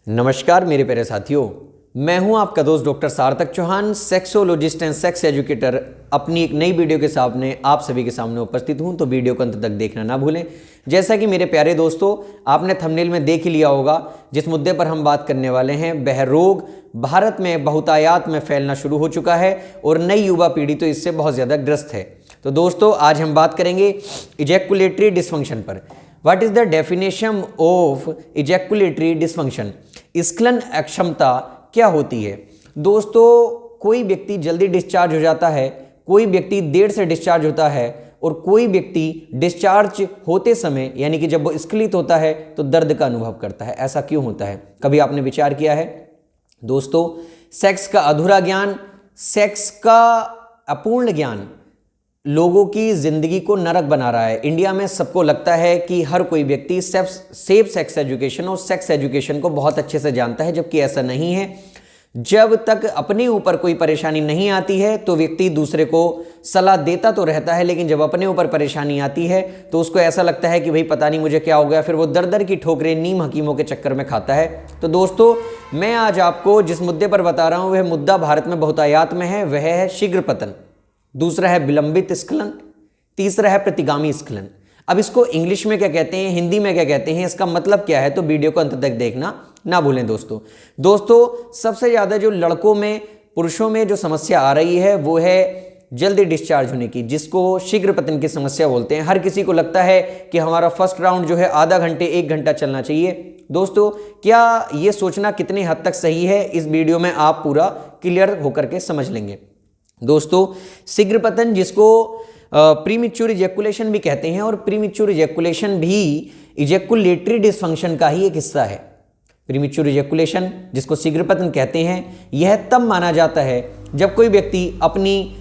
नमस्कार मेरे प्यारे साथियों, मैं हूं आपका दोस्त doctor Sarthak Chauhan, sexologist and sex educator. अपनी एक नई वीडियो के सामने आप सभी के सामने उपस्थित हूं, तो वीडियो को अंत तक देखना ना भूलें। जैसा कि मेरे प्यारे दोस्तों आपने थंबनेल में देख ही लिया होगा, जिस मुद्दे पर हम बात करने वाले हैं वह रोग भारत में बहुतायात में फैलना शुरू हो चुका है और नई युवा पीढ़ी तो इससे बहुत ज़्यादा ग्रस्त है। तो दोस्तों आज हम बात करेंगे इजैकुलेटरी डिस्फंक्शन पर। What is the definition of ejaculatory dysfunction? स्खलन अक्षमता क्या होती है? दोस्तों कोई व्यक्ति जल्दी डिस्चार्ज हो जाता है, कोई व्यक्ति देर से डिस्चार्ज होता है और कोई व्यक्ति डिस्चार्ज होते समय यानी कि जब वो स्खलित होता है तो दर्द का अनुभव करता है। ऐसा क्यों होता है? कभी आपने विचार किया है? दोस्तों सेक्स का अधूरा ज्ञान, सेक्स का अपूर्ण ज्ञान लोगों की जिंदगी को नरक बना रहा है। इंडिया में सबको लगता है कि हर कोई व्यक्ति सेफ सेक्स एजुकेशन और सेक्स एजुकेशन को बहुत अच्छे से जानता है, जबकि ऐसा नहीं है। जब तक अपने ऊपर कोई परेशानी नहीं आती है तो व्यक्ति दूसरे को सलाह देता तो रहता है, लेकिन जब अपने ऊपर परेशानी आती है तो उसको ऐसा लगता है कि भाई पता नहीं मुझे क्या हो गया, फिर वो दर दर की ठोकरें नीम हकीमों के चक्कर में खाता है। तो दोस्तों मैं आज आपको जिस मुद्दे पर बता रहा हूँ वह मुद्दा भारत में बहुतायात में है, वह है शीघ्र पतन। दूसरा है विलंबित स्खलन, तीसरा है प्रतिगामी स्खलन। अब इसको इंग्लिश में क्या कहते हैं, हिंदी में क्या कहते हैं, इसका मतलब क्या है, तो वीडियो को अंत तक देखना ना भूलें। दोस्तों सबसे ज़्यादा जो लड़कों में पुरुषों में जो समस्या आ रही है वो है जल्दी डिस्चार्ज होने की, जिसको शीघ्र पतन की समस्या बोलते हैं। हर किसी को लगता है कि हमारा फर्स्ट राउंड जो है आधा घंटे 1 घंटा चलना चाहिए। दोस्तों क्या ये सोचना कितनी हद तक सही है, इस वीडियो में आप पूरा क्लियर होकर के समझ लेंगे। दोस्तों शीघ्र पतन जिसको प्रीमेच्योर इजैकुलेशन भी कहते हैं, और प्रीमेच्योर इजैकुलेशन भी इजैकुलेटरी डिस्फंक्शन का ही एक हिस्सा है। प्रीमेच्योर इजैकुलेशन जिसको शीघ्र पतन कहते हैं, यह तब माना जाता है जब कोई व्यक्ति अपनी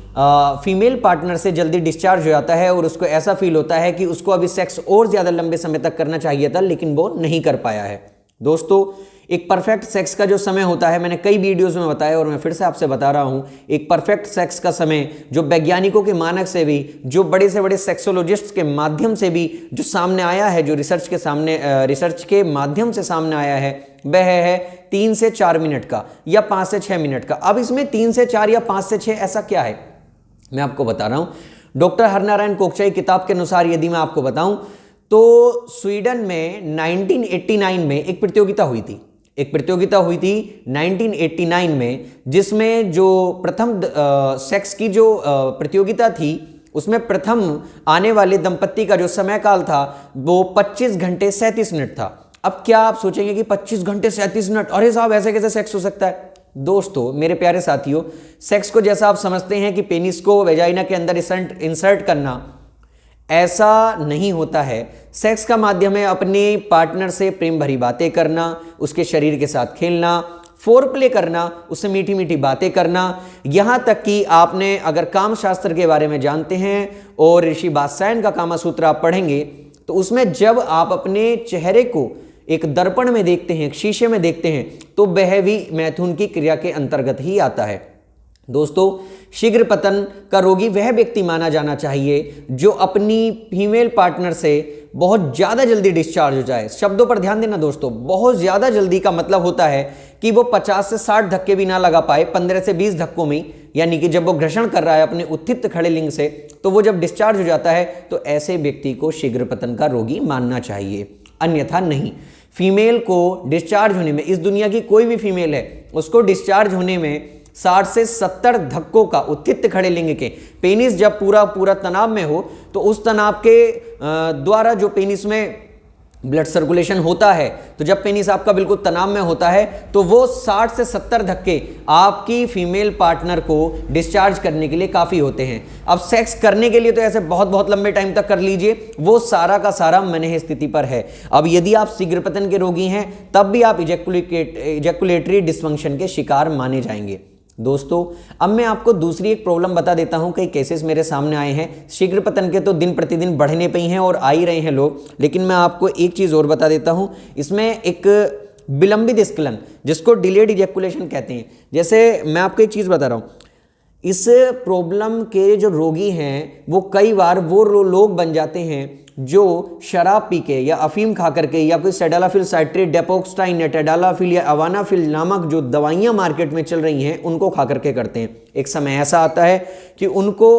फीमेल पार्टनर से जल्दी डिस्चार्ज हो जाता है और उसको ऐसा फील होता है कि उसको अभी सेक्स और ज़्यादा लंबे समय तक करना चाहिए था लेकिन वो नहीं कर पाया है। दोस्तों एक परफेक्ट सेक्स का जो समय होता है, मैंने कई वीडियोस में बताया और मैं फिर से आपसे बता रहा हूं, एक परफेक्ट सेक्स का समय जो वैज्ञानिकों के मानक से भी, जो बड़े से बड़े सेक्सोलॉजिस्ट के माध्यम से भी जो सामने आया है, जो रिसर्च के माध्यम से सामने आया है, वह है 3 से 4 मिनट का या 5 से 6 मिनट का। अब इसमें 3 से 4 या 5 से 6 ऐसा क्या है, मैं आपको बता रहा हूं। डॉक्टर हरनारायण कोकचाई किताब के अनुसार यदि मैं आपको बताऊं तो स्वीडन में 1989 में एक प्रतियोगिता हुई थी 1989 में, जिसमें जो प्रथम सेक्स की जो प्रतियोगिता थी उसमें प्रथम आने वाले दंपत्ति का जो समय काल था वो 25 घंटे 37 मिनट था। अब क्या आप सोचेंगे कि 25 घंटे 37 मिनट, अरे साहब ऐसे कैसे सेक्स हो सकता है? दोस्तों मेरे प्यारे साथियों, सेक्स को जैसा आप समझते हैं कि पेनिस को वेजाइना के अंदर इंसर्ट करना, ऐसा नहीं होता है। सेक्स का माध्यम है अपने पार्टनर से प्रेम भरी बातें करना, उसके शरीर के साथ खेलना, फोरप्ले करना, उससे मीठी मीठी बातें करना। यहाँ तक कि आपने अगर काम शास्त्र के बारे में जानते हैं और ऋषि वात्स्यायन का कामसूत्र आप पढ़ेंगे तो उसमें जब आप अपने चेहरे को एक दर्पण में देखते हैं, एक शीशे में देखते हैं, तो वह भी मैथुन की क्रिया के अंतर्गत ही आता है। दोस्तों शीघ्र पतन का रोगी वह व्यक्ति माना जाना चाहिए जो अपनी फीमेल पार्टनर से बहुत ज़्यादा जल्दी डिस्चार्ज हो जाए। शब्दों पर ध्यान देना दोस्तों, बहुत ज़्यादा जल्दी का मतलब होता है कि वो 50 से 60 धक्के भी ना लगा पाए, 15 से 20 धक्कों में, यानी कि जब वो घर्षण कर रहा है अपने उत्थित खड़े लिंग से, तो वो जब डिस्चार्ज हो जाता है तो ऐसे व्यक्ति को शीघ्र पतन का रोगी मानना चाहिए, अन्यथा नहीं। फीमेल को डिस्चार्ज होने में, इस दुनिया की कोई भी फीमेल है उसको डिस्चार्ज होने में 60 से 70 धक्कों का, उत्थित खड़े लिंग के, पेनिस जब पूरा तनाव में हो तो उस तनाव के द्वारा जो पेनिस में ब्लड सर्कुलेशन होता है, तो जब पेनिस आपका बिल्कुल तनाव में होता है तो वो 60 से 70 धक्के आपकी फीमेल पार्टनर को डिस्चार्ज करने के लिए काफ़ी होते हैं। अब सेक्स करने के लिए तो ऐसे बहुत लंबे टाइम तक कर लीजिए, वो सारा का सारा मनेह स्थिति पर है। अब यदि आप शीघ्र पतन के रोगी हैं तब भी आप इजैकुलेटरी डिस्फंक्शन के शिकार माने जाएंगे। दोस्तों अब मैं आपको दूसरी एक प्रॉब्लम बता देता हूं। कई केसेस मेरे सामने आए हैं, शीघ्र पतन के तो दिन प्रतिदिन बढ़ने पे ही हैं और आ ही रहे हैं लोग, लेकिन मैं आपको एक चीज़ और बता देता हूं। इसमें एक विलंबित स्खलन जिसको डिलेड इजैकुलेशन कहते हैं। जैसे मैं आपको एक चीज़ बता रहा हूं, इस प्रॉब्लम के जो रोगी हैं वो कई बार वो लोग बन जाते हैं जो शराब पी के या अफीम खा करके या कोई सेडालाफिल, साइट्रेट, डेपोक्स्टाइन या टेडालाफिल या अवानाफिल नामक जो दवाइयां मार्केट में चल रही हैं उनको खा करके करते हैं। एक समय ऐसा आता है कि उनको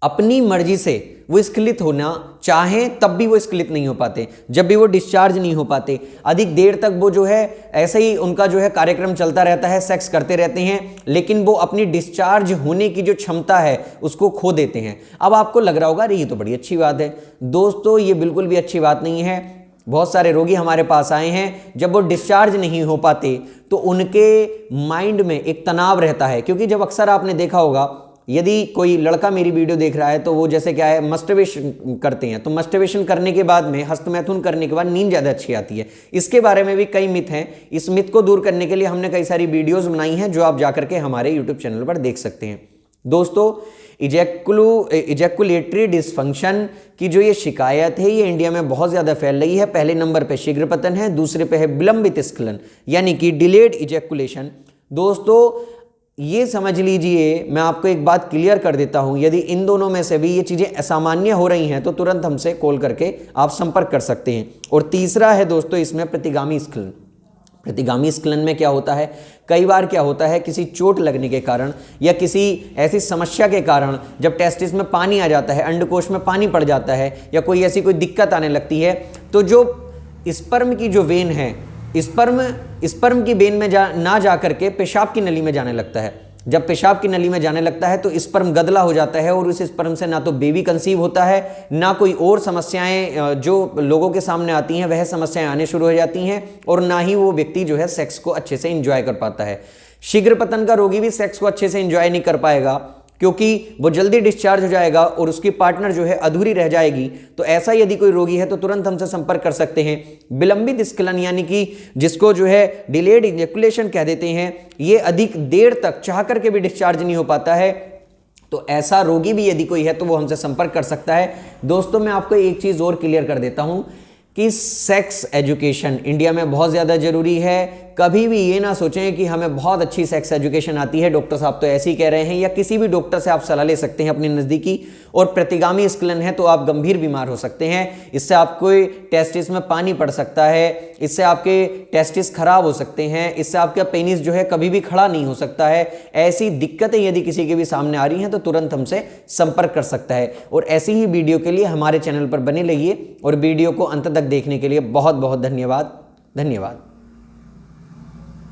अपनी मर्जी से वो स्खलित होना चाहें तब भी वो स्खलित नहीं हो पाते, जब भी वो डिस्चार्ज नहीं हो पाते, अधिक देर तक वो जो है ऐसे ही उनका जो है कार्यक्रम चलता रहता है, सेक्स करते रहते हैं, लेकिन वो अपनी डिस्चार्ज होने की जो क्षमता है उसको खो देते हैं। अब आपको लग रहा होगा अरे ये तो बड़ी अच्छी बात है। दोस्तों ये बिल्कुल भी अच्छी बात नहीं है। बहुत सारे रोगी हमारे पास आए हैं, जब वो डिस्चार्ज नहीं हो पाते तो उनके माइंड में एक तनाव रहता है, क्योंकि जब अक्सर आपने देखा होगा यदि कोई लड़का मेरी वीडियो देख रहा है तो वो जैसे क्या है मस्टरबेशन करते हैं, तो मस्टरबेशन करने के बाद में हस्तमैथुन करने के बाद नींद ज़्यादा अच्छी आती है। इसके बारे में भी कई मिथ हैं। इस मिथ को दूर करने के लिए हमने कई सारी वीडियोस बनाई हैं जो आप जाकर के हमारे यूट्यूब चैनल पर देख सकते हैं। दोस्तों इजैकुलेटरी डिसफंक्शन की जो ये शिकायत है ये इंडिया में बहुत ज़्यादा फैल रही है। पहले नंबर पे शीघ्र पतन है, दूसरे पे है विलंबित स्खलन यानी कि डिलेड इजैकुलेशन। दोस्तों ये समझ लीजिए, मैं आपको एक बात क्लियर कर देता हूं, यदि इन दोनों में से भी ये चीज़ें असामान्य हो रही हैं तो तुरंत हमसे कॉल करके आप संपर्क कर सकते हैं। और तीसरा है दोस्तों इसमें प्रतिगामी स्खलन। प्रतिगामी स्खलन में क्या होता है, कई बार क्या होता है किसी चोट लगने के कारण या किसी ऐसी समस्या के कारण जब टेस्टिस में पानी आ जाता है, अंडकोश में पानी पड़ जाता है या कोई ऐसी कोई दिक्कत आने लगती है, तो जो स्पर्म की जो वेन है, स्पर्म की वेन में ना जा करके पेशाब की नली में जाने लगता है। जब पेशाब की नली में जाने लगता है तो स्पर्म गदला हो जाता है और उस स्पर्म से ना तो बेबी कंसीव होता है, ना कोई और समस्याएं जो लोगों के सामने आती हैं वह समस्याएं आने शुरू हो जाती हैं, और ना ही वो व्यक्ति जो है सेक्स को अच्छे से एंजॉय कर पाता है। शीघ्र पतन का रोगी भी सेक्स को अच्छे से एंजॉय नहीं कर पाएगा क्योंकि वो जल्दी डिस्चार्ज हो जाएगा और उसकी पार्टनर जो है अधूरी रह जाएगी। तो ऐसा यदि कोई रोगी है तो तुरंत हमसे संपर्क कर सकते हैं। विलंबित स्खलन यानी कि जिसको जो है डिलेड इजैकुलेशन कह देते हैं, ये अधिक देर तक चाह करके भी डिस्चार्ज नहीं हो पाता है। तो ऐसा रोगी भी यदि कोई है तो वो हमसे संपर्क कर सकता है। दोस्तों मैं आपको एक चीज़ और क्लियर कर देता हूं कि सेक्स एजुकेशन इंडिया में बहुत ज़्यादा ज़रूरी है। कभी भी ये ना सोचें कि हमें बहुत अच्छी सेक्स एजुकेशन आती है, डॉक्टर साहब तो ऐसे ही कह रहे हैं, या किसी भी डॉक्टर से आप सलाह ले सकते हैं अपने नज़दीकी। और प्रतिगामी स्खलन है तो आप गंभीर बीमार हो सकते हैं। इससे आपको टेस्टिस में पानी पड़ सकता है, इससे आपके टेस्टिस खराब हो सकते हैं, इससे आपका पेनिस जो है कभी भी खड़ा नहीं हो सकता है। ऐसी दिक्कतें यदि किसी के भी सामने आ रही हैं तो तुरंत हमसे संपर्क कर सकता है। और ऐसी ही वीडियो के लिए हमारे चैनल पर बने रहिए और वीडियो को अंत तक देखने के लिए बहुत बहुत धन्यवाद।